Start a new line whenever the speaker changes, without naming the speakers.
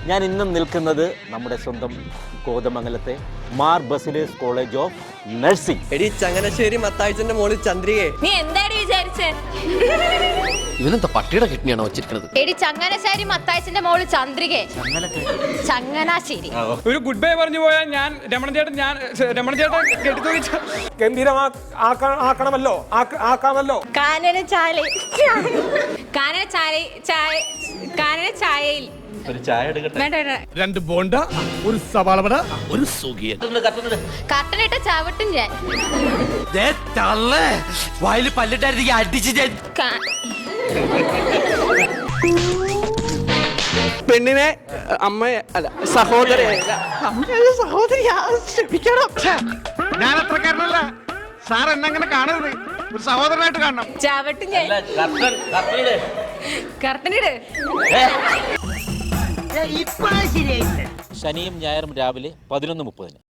ഞാൻ ഇന്നും നിൽക്കുന്നത് നമ്മുടെ സ്വന്തം കോതമംഗലത്തെ മാർ ബസിലേഴ്സ് കോളേജ് ഓഫ് നഴ്സിംഗ്.
എടി ചങ്ങനാശ്ശേരി മത്തായിച്ചന്റെ മോളിൽ ചന്ദ്രികയെ.
നീ എന്താടി വിചാരിച്ചേ?
ഇവനെന്താ പട്ടിയുടെ കിഡ്നിയാണോ വെച്ചിരിക്കുന്നത്?
എടി ചങ്ങനാശ്ശേരി മത്തായിച്ചന്റെ മോള് ചന്ദ്രികയെ. ചങ്ങനാശ്ശേരി.
ഒരു ഗുഡ് ബൈ പറഞ്ഞു പോയാൽ ഞാൻ രമണ ചേട്ടൻ കെട്ടിത്തൂക്കി ഗംഭീരമാക്കണമല്ലോ, ആക്കാമല്ലോ.
കാനനച്ചായയിൽ
ഒരു ചായ എടുക്കട്ടെ.
വേണ്ട വേണ്ട.
2 ബോണ്ട, ഒരു സവാള വട, ഒരു സുഖിയൻ.
കട്ടനിട്ട് ചവിട്ടും ഞാൻ.
വായിൽ പല്ലിട്ടായിരുന്നു അടിച്ച് ഞാൻ. പെണ്ണിനെ അമ്മയെ അല്ല സഹോദരിയാ ക്ഷമിക്കണം.
ഞാൻ അത്രക്കാരനല്ല സാർ, എന്നെ കാണരുത്, ഒരു സഹോദരനായിട്ട് കാണണം.
ചവിട്ടും ഞാൻ. കർട്ടനിട്.
ശനിയും ഞായറും രാവിലെ 11:30.